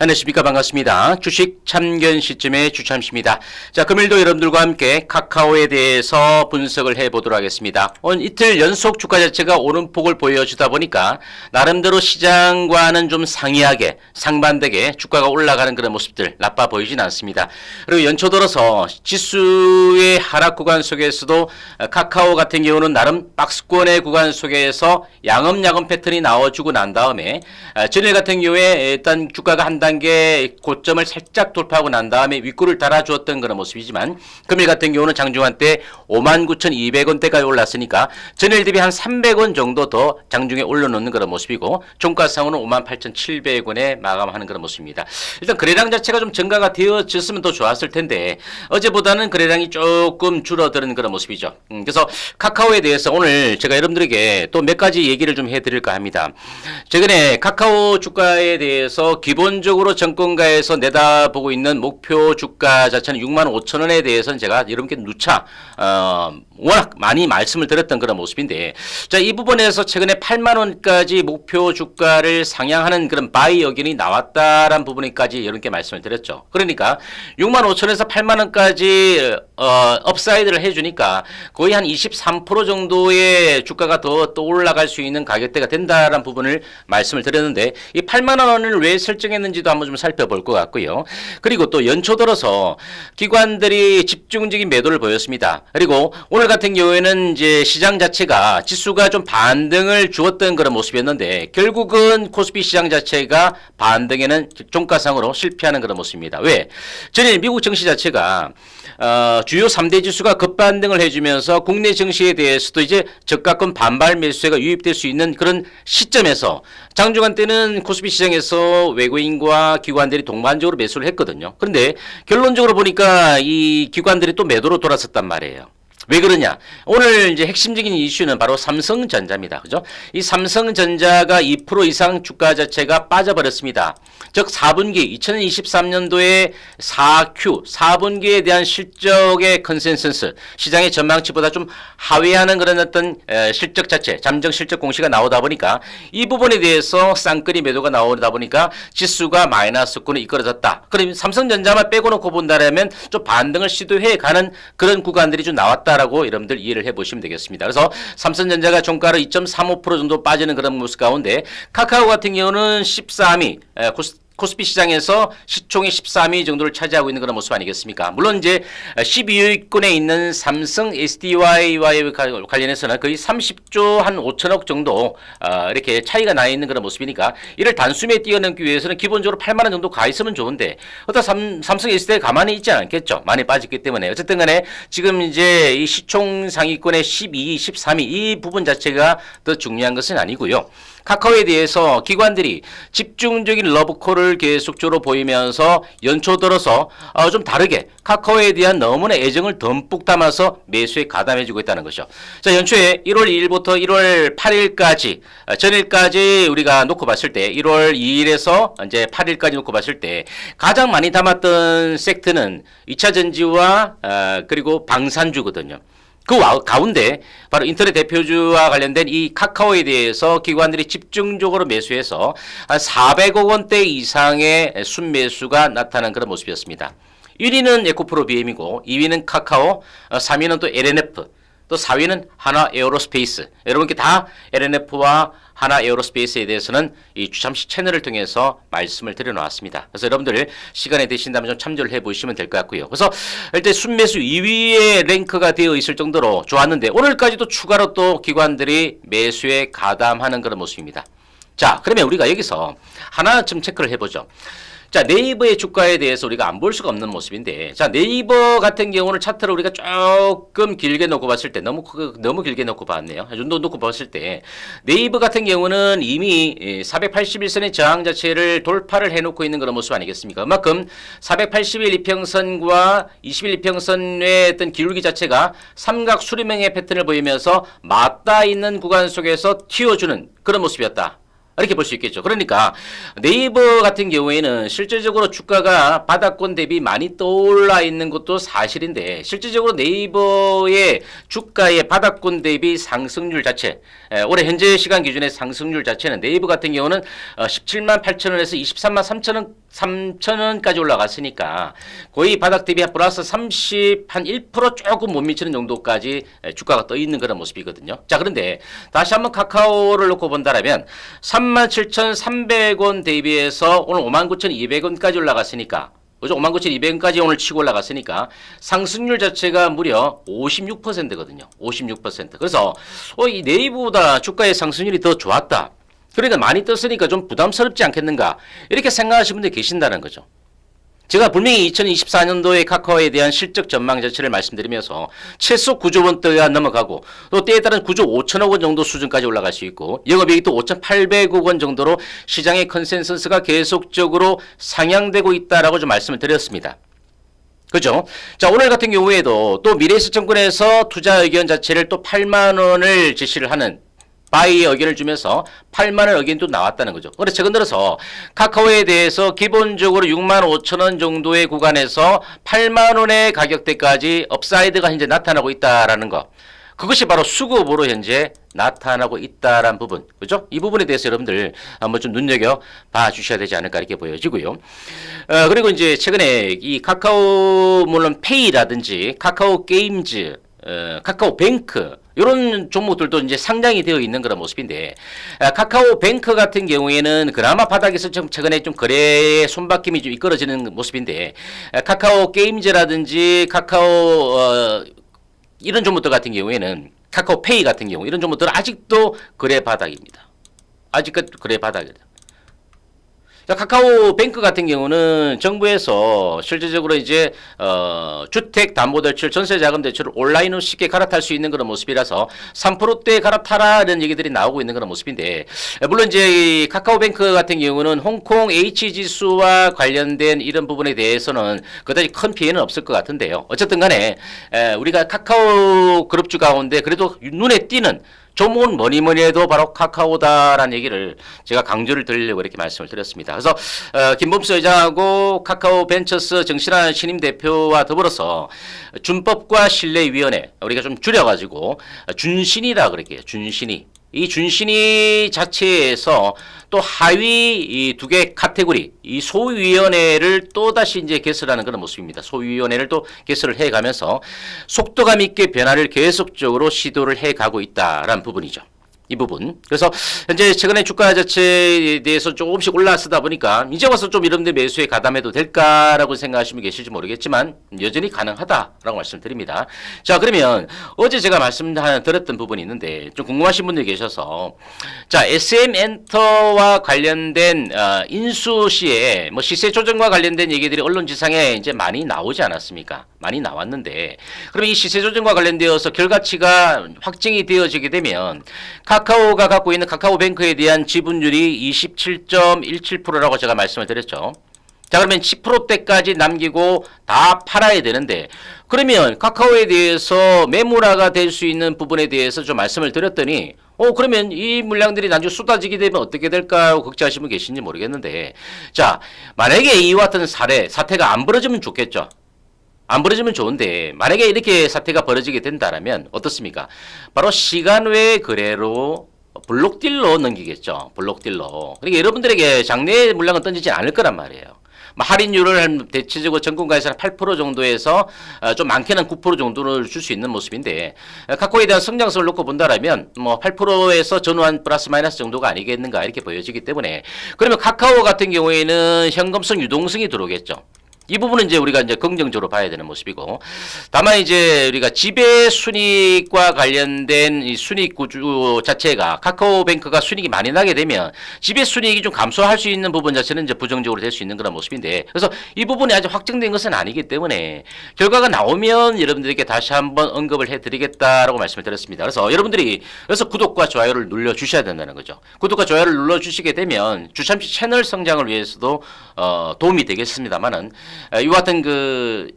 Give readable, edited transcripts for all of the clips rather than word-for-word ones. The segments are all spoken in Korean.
안녕하십니까. 반갑습니다. 주식 참견 시점의 주참씨입니다. 자, 금일도 여러분들과 함께 카카오에 대해서 분석을 해보도록 하겠습니다. 오늘 이틀 연속 주가 자체가 오름폭을 보여주다 보니까 나름대로 시장과는 좀 상이하게 상반되게 주가가 올라가는 그런 모습들 나빠 보이진 않습니다. 그리고 연초 들어서 지수의 하락 구간 속에서도 카카오 같은 경우는 나름 박스권의 구간 속에서 양엄야엄 패턴이 나와주고 난 다음에 전일 같은 경우에 일단 주가가 한 단계 고점을 살짝 돌파하고 난 다음에 윗골을 달아주었던 그런 모습이지만 금일 같은 경우는 장중한 때 59,200원대까지 올랐으니까 전일 대비 한 300원 정도 더 장중에 올려놓는 그런 모습이고 종가상으로는 58,700원에 마감하는 그런 모습입니다. 일단 거래량 자체가 좀 증가가 되어졌으면 더 좋았을 텐데 어제보다는 거래량이 조금 줄어드는 그런 모습이죠. 그래서 카카오에 대해서 오늘 제가 여러분들에게 또 몇 가지 얘기를 좀 해드릴까 합니다. 최근에 카카오 주가에 대해서 기본적으로 정권가에서 내다보고 있는 목표 주가 자체는 65,000원에 대해서는 제가 여러분께 누차 워낙 많이 말씀을 드렸던 그런 모습인데, 자, 이 부분에서 최근에 8만원까지 목표 주가를 상향하는 그런 바이 의견이 나왔다라는 부분까지 여러분께 말씀을 드렸죠. 그러니까 65,000원에서 8만원까지 업사이드를 해주니까 거의 한 23% 정도의 주가가 더 올라갈 수 있는 가격대가 된다라는 부분을 말씀을 드렸는데, 이 8만원을 왜 설정했는지도 한번 좀 살펴볼 것 같고요. 그리고 또 연초 들어서 기관들이 집중적인 매도를 보였습니다. 그리고 오늘 같은 경우에는 이제 시장 자체가 지수가 좀 반등을 주었던 그런 모습이었는데 결국은 코스피 시장 자체가 반등에는 종가상으로 실패하는 그런 모습입니다. 왜? 전일 미국 증시 자체가 주요 3대 지수가 급반등을 해주면서 국내 증시에 대해서도 이제 적가권 반발 매수세가 유입될 수 있는 그런 시점에서 장중한 때는 코스피 시장에서 외국인과 기관들이 동반적으로 매수를 했거든요. 그런데 결론적으로 보니까 이 기관들이 또 매도로 돌아섰단 말이에요. 왜 그러냐? 오늘 이제 핵심적인 이슈는 바로 삼성전자입니다. 그죠? 이 삼성전자가 2% 이상 주가 자체가 빠져버렸습니다. 즉 4분기 2023년도에 4Q 4분기에 대한 실적의 컨센서스, 시장의 전망치보다 좀 하회하는 그런 어떤 실적 자체, 잠정 실적 공시가 나오다 보니까 이 부분에 대해서 쌍끌이 매도가 나오다 보니까 지수가 마이너스권을 이끌어졌다. 그럼 삼성전자만 빼고 놓고 본다면 좀 반등을 시도해 가는 그런 구간들이 좀 나왔다. 라고 여러분들 이해를 해보시면 되겠습니다. 그래서 삼성전자가 종가로 2.35% 정도 빠지는 그런 모습 가운데 카카오 같은 경우는 13위, 코스피 시장에서 시총의 13위 정도를 차지하고 있는 그런 모습 아니겠습니까? 물론 이제 12위권에 있는 삼성 SDI와 관련해서는 거의 30조 한 5천억 정도 이렇게 차이가 나 있는 그런 모습이니까 이를 단숨에 뛰어넘기 위해서는 기본적으로 8만 원 정도 가 있으면 좋은데 어떤 삼성 SDI 가만히 있지 않겠죠? 많이 빠졌기 때문에 어쨌든 간에 지금 이제 이 시총 상위권의 12위, 13위 이 부분 자체가 더 중요한 것은 아니고요. 카카오에 대해서 기관들이 집중적인 러브콜을 계속적으로 보이면서 연초 들어서 좀 다르게 카카오에 대한 너무나 애정을 듬뿍 담아서 매수에 가담해주고 있다는 것이죠. 자, 연초에 1월 2일부터 1월 8일까지 전일까지 우리가 놓고 봤을 때 1월 2일에서 이제 8일까지 놓고 봤을 때 가장 많이 담았던 섹터는 2차 전지와 그리고 방산주거든요. 그 가운데 바로 인터넷 대표주와 관련된 이 카카오에 대해서 기관들이 집중적으로 매수해서 한 400억 원대 이상의 순매수가 나타난 그런 모습이었습니다. 1위는 에코프로 BM이고 2위는 카카오, 3위는 또 LNF, 또 4위는 하나 에어로스페이스. 여러분께 다 LNF와 하나 에어로스페이스에 대해서는 이 주참시 채널을 통해서 말씀을 드려놓았습니다. 그래서 여러분들 시간이 되신다면 좀 참조를 해보시면 될 것 같고요. 그래서 일단 순매수 2위에 랭크가 되어 있을 정도로 좋았는데 오늘까지도 추가로 또 기관들이 매수에 가담하는 그런 모습입니다. 자, 그러면 우리가 여기서 하나 좀 체크를 해보죠. 자, 네이버의 주가에 대해서 우리가 안 볼 수가 없는 모습인데, 자, 네이버 같은 경우는 차트를 우리가 조금 길게 놓고 봤을 때 너무 길게 놓고 봤네요. 이 정도 놓고 봤을 때 네이버 같은 경우는 이미 481선의 저항 자체를 돌파를 해놓고 있는 그런 모습 아니겠습니까? 그만큼 481 이평선과 21 이평선의 어떤 기울기 자체가 삼각 수렴형의 패턴을 보이면서 맞닿아 있는 구간 속에서 튀어주는 그런 모습이었다. 이렇게 볼 수 있겠죠. 그러니까 네이버 같은 경우에는 실질적으로 주가가 바닥권 대비 많이 떠올라 있는 것도 사실인데 실질적으로 네이버의 주가의 바닥권 대비 상승률 자체 올해 현재 시간 기준의 상승률 자체는 네이버 같은 경우는 17만 8천 원에서 23만 3천 원까지 올라갔으니까 거의 바닥 대비 플러스 30, 한 1% 조금 못 미치는 정도까지 주가가 떠 있는 그런 모습이거든요. 자, 그런데 다시 한번 카카오를 놓고 본다라면 37,300원 대비해서 오늘 59,200원까지 올라갔으니까 그죠? 59,200원까지 오늘 치고 올라갔으니까 상승률 자체가 무려 56%거든요. 56%. 그래서 이 네이버보다 주가의 상승률이 더 좋았다. 그러니까 많이 떴으니까 좀 부담스럽지 않겠는가 이렇게 생각하시는 분들이 계신다는 거죠. 제가 분명히 2024년도에 카카오에 대한 실적 전망 자체를 말씀드리면서 최소 9조 원대가 넘어가고 또 때에 따른 9조 5천억 원 정도 수준까지 올라갈 수 있고 영업이익이 또 5,800억 원 정도로 시장의 컨센서스가 계속적으로 상향되고 있다라고 좀 말씀을 드렸습니다. 그죠? 자, 오늘 같은 경우에도 또 미래에셋증권에서 투자 의견 자체를 또 8만 원을 제시를 하는 바이의 의견을 주면서 8만 원 의견도 나왔다는 거죠. 그래서 최근 들어서 카카오에 대해서 기본적으로 6만 5천 원 정도의 구간에서 8만 원의 가격대까지 업사이드가 현재 나타나고 있다라는 거. 그것이 바로 수급으로 현재 나타나고 있다라는 부분. 그죠? 이 부분에 대해서 여러분들 한번 좀 눈여겨 봐 주셔야 되지 않을까 이렇게 보여지고요. 그리고 이제 최근에 이 카카오 물론 페이라든지 카카오 게임즈 카카오뱅크 이런 종목들도 이제 상장이 되어 있는 그런 모습인데 카카오뱅크 같은 경우에는 그나마 바닥에서 좀 최근에 좀 거래의 손바뀜이 좀 이끌어지는 모습인데 카카오 게임즈라든지 카카오 이런 종목들 같은 경우에는 카카오페이 같은 경우 이런 종목들은 아직도 거래 바닥입니다. 아직까지 거래 바닥이다. 카카오뱅크 같은 경우는 정부에서 실질적으로 이제 주택담보대출, 전세자금대출을 온라인으로 쉽게 갈아탈 수 있는 그런 모습이라서 3%대 갈아타라는 얘기들이 나오고 있는 그런 모습인데 물론 이제 이 카카오뱅크 같은 경우는 홍콩 H지수와 관련된 이런 부분에 대해서는 그다지 큰 피해는 없을 것 같은데요. 어쨌든 간에 우리가 카카오 그룹주 가운데 그래도 눈에 띄는 종목은 뭐니 해도 바로 카카오다라는 얘기를 제가 강조를 드리려고 이렇게 말씀을 드렸습니다. 그래서 김범수 회장하고 카카오벤처스 정신환 신임 대표와 더불어서 준법과 신뢰위원회 우리가 좀 줄여가지고 준신이라 그럴게요. 준신이. 이 준신이 자체에서 또 하위 이 두 개 카테고리 이 소위원회를 또 다시 이제 개설하는 그런 모습입니다. 소위원회를 또 개설을 해가면서 속도감 있게 변화를 계속적으로 시도를 해가고 있다라는 부분이죠. 이 부분. 그래서 현재 최근에 주가 자체에 대해서 조금씩 올라서다 보니까 이제 와서 좀 이런데 매수에 가담해도 될까라고 생각하시면 계실지 모르겠지만 여전히 가능하다라고 말씀드립니다. 자, 그러면 어제 제가 말씀드렸던 부분이 있는데 좀 궁금하신 분들이 계셔서 자, SM엔터와 관련된 인수 시에 뭐 시세 조정과 관련된 얘기들이 언론지상에 이제 많이 나오지 않았습니까? 많이 나왔는데 그럼 이 시세 조정과 관련되어서 결과치가 확정이 되어지게 되면 카카오가 갖고 있는 카카오뱅크에 대한 지분율이 27.17%라고 제가 말씀을 드렸죠. 자, 그러면 10%대까지 남기고 다 팔아야 되는데 그러면 카카오에 대해서 매물화가 될 수 있는 부분에 대해서 좀 말씀을 드렸더니 그러면 이 물량들이 나중에 쏟아지게 되면 어떻게 될까 하고 걱정하시는 분 계신지 모르겠는데 자, 만약에 이와 같은 사태가 안 벌어지면 좋겠죠. 안 벌어지면 좋은데 만약에 이렇게 사태가 벌어지게 된다면 어떻습니까? 바로 시간 외 거래로 블록딜로 넘기겠죠. 블록딜로. 그러니까 여러분들에게 장내 물량은 던지지 않을 거란 말이에요. 할인율을 대체적으로 전국가에서 8% 정도에서 좀 많게는 9% 정도를 줄 수 있는 모습인데 카카오에 대한 성장성을 놓고 본다라면 뭐 8%에서 전후한 플러스 마이너스 정도가 아니겠는가 이렇게 보여지기 때문에 그러면 카카오 같은 경우에는 현금성 유동성이 들어오겠죠. 이 부분은 이제 우리가 이제 긍정적으로 봐야 되는 모습이고, 다만 이제 우리가 지배 순이익과 관련된 이 순이익 구조 자체가 카카오뱅크가 순이익이 많이 나게 되면 지배 순이익이 좀 감소할 수 있는 부분 자체는 이제 부정적으로 될 수 있는 그런 모습인데, 그래서 이 부분이 아직 확정된 것은 아니기 때문에 결과가 나오면 여러분들에게 다시 한번 언급을 해드리겠다라고 말씀을 드렸습니다. 그래서 여러분들이 그래서 구독과 좋아요를 눌러 주셔야 된다는 거죠. 구독과 좋아요를 눌러 주시게 되면 주참시 채널 성장을 위해서도 도움이 되겠습니다만은 이와 같은 그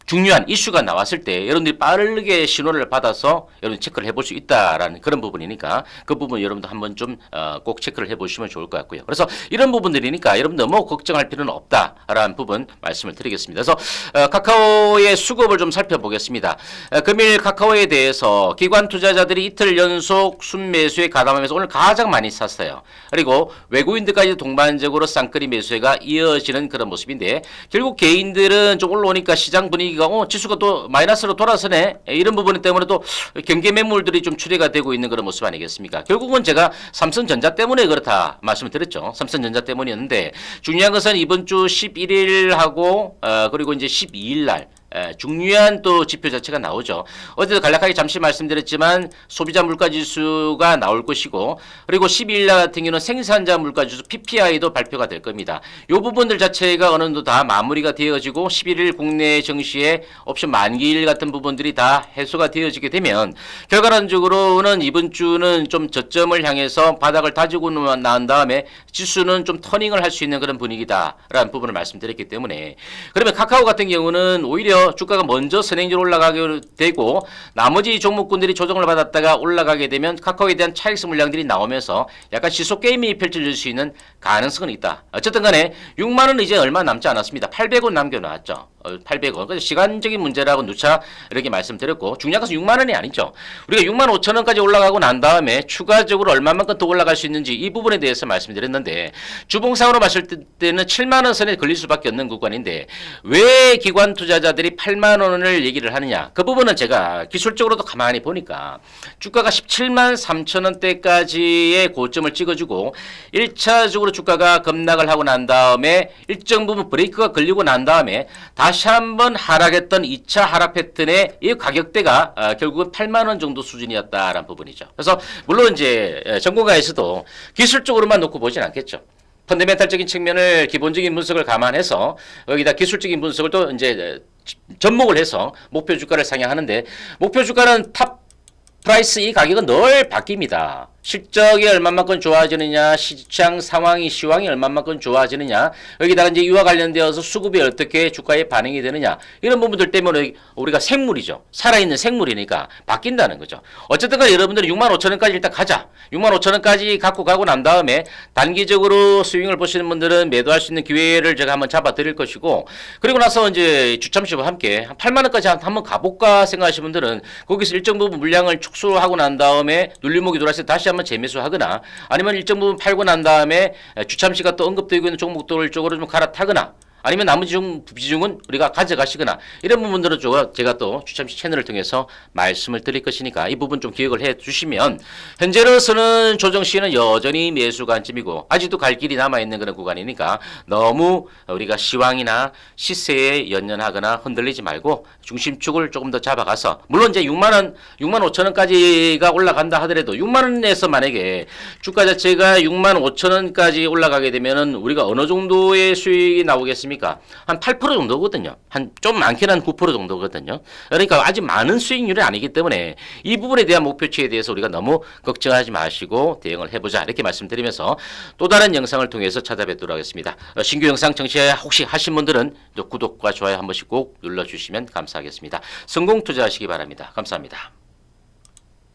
중요한 이슈가 나왔을 때 여러분들이 빠르게 신호를 받아서 여러분 체크를 해볼 수 있다라는 그런 부분이니까 그 부분 여러분도 한번 좀 꼭 체크를 해보시면 좋을 것 같고요. 그래서 이런 부분들이니까 여러분 너무 걱정할 필요는 없다라는 부분 말씀을 드리겠습니다. 그래서 카카오의 수급을 좀 살펴보겠습니다. 금일 카카오에 대해서 기관 투자자들이 이틀 연속 순매수에 가담하면서 오늘 가장 많이 샀어요. 그리고 외국인들까지 동반적으로 쌍끌이 매수가 이어지는 그런 모습인데 결국 개인들은 좀 올라오니까 시장 분위기가 지수가 또 마이너스로 돌아서네 이런 부분 때문에 또 경계 매물들이 좀 출회가 되고 있는 그런 모습 아니겠습니까? 결국은 제가 삼성전자 때문에 그렇다 말씀을 드렸죠. 삼성전자 때문이었는데 중요한 것은 이번 주 11일하고 그리고 이제 12일 날 중요한 또 지표 자체가 나오죠. 어제도 간략하게 잠시 말씀드렸지만 소비자 물가지수가 나올 것이고 그리고 12일 날 같은 경우는 생산자 물가지수 PPI도 발표가 될 겁니다. 이 부분들 자체가 어느 정도 다 마무리가 되어지고 11일 국내 증시의 옵션 만기일 같은 부분들이 다 해소가 되어지게 되면 결과론적으로는 이번 주는 좀 저점을 향해서 바닥을 다지고 난 다음에 지수는 좀 터닝을 할 수 있는 그런 분위기다라는 부분을 말씀드렸기 때문에 그러면 카카오 같은 경우는 오히려 주가가 먼저 선행적으로 올라가게 되고 나머지 종목군들이 조정을 받았다가 올라가게 되면 카카오에 대한 차익성 물량들이 나오면서 약간 시속 게임이 펼쳐질 수 있는 가능성은 있다. 어쨌든 간에 6만 원은 이제 얼마 남지 않았습니다. 800원 남겨놨죠. 800원. 그래서 시간적인 문제라고 누차 이렇게 말씀드렸고 중요한 것은 6만 원이 아니죠. 우리가 6만 5천 원까지 올라가고 난 다음에 추가적으로 얼마만큼 더 올라갈 수 있는지 이 부분에 대해서 말씀드렸는데 주봉상으로 봤을 때는 7만 원 선에 걸릴 수밖에 없는 구간인데 왜 기관 투자자들이 8만 원을 얘기를 하느냐. 그 부분은 제가 기술적으로도 가만히 보니까 주가가 17만 3천 원대까지의 고점을 찍어주고 1차적으로 주가가 급락을 하고 난 다음에 일정 부분 브레이크가 걸리고 난 다음에 다시 한번 하락했던 2차 하락 패턴의 이 가격대가 결국은 8만 원 정도 수준이었다라는 부분이죠. 그래서 물론 이제 전문가에서도 기술적으로만 놓고 보진 않겠죠. 펀더멘탈적인 측면을 기본적인 분석을 감안해서 여기다 기술적인 분석을 또 이제 접목을 해서 목표 주가를 상향하는데 목표 주가는 탑 프라이스 이 가격은 늘 바뀝니다. 실적이 얼마만큼 좋아지느냐, 시장 상황이 시황이 얼마만큼 좋아지느냐, 여기다가 이제 이와 관련되어서 수급이 어떻게 주가에 반영이 되느냐 이런 부분들 때문에 우리가 생물이죠. 살아있는 생물이니까 바뀐다는 거죠. 어쨌든 간에 여러분들은 6만 5천 원까지 일단 가자. 6만 5천 원까지 갖고 가고 난 다음에 단기적으로 스윙을 보시는 분들은 매도할 수 있는 기회를 제가 한번 잡아 드릴 것이고 그리고 나서 이제 주참시와 함께 한 8만 원까지 한번 가볼까 생각하시는 분들은 거기서 일정 부분 물량을 축소하고 난 다음에 눌림목이 돌아서 다시 한번 재매수하거나 아니면 일정 부분 팔고 난 다음에 주참시가 또 언급되고 있는 종목들 쪽으로 좀 갈아타거나 아니면 나머지 비중은 우리가 가져가시거나 이런 부분들은 제가 또 주참시 채널을 통해서 말씀을 드릴 것이니까 이 부분 좀 기억을 해 주시면 현재로서는 조정 시에는 여전히 매수 관점이고 아직도 갈 길이 남아있는 그런 구간이니까 너무 우리가 시황이나 시세에 연연하거나 흔들리지 말고 중심축을 조금 더 잡아가서 물론 이제 6만 원, 6만 5천 원까지가 올라간다 하더라도 6만 원에서 만약에 주가 자체가 6만 5천 원까지 올라가게 되면은 우리가 어느 정도의 수익이 나오겠습니까? 한 8% 정도거든요. 한 좀 많게는 한 9% 정도거든요. 그러니까 아직 많은 수익률이 아니기 때문에 이 부분에 대한 목표치에 대해서 우리가 너무 걱정하지 마시고 대응을 해보자 이렇게 말씀드리면서 또 다른 영상을 통해서 찾아뵙도록 하겠습니다. 신규 영상 청취 혹시 하신 분들은 구독과 좋아요 한 번씩 꼭 눌러주시면 감사하겠습니다. 성공 투자하시기 바랍니다. 감사합니다.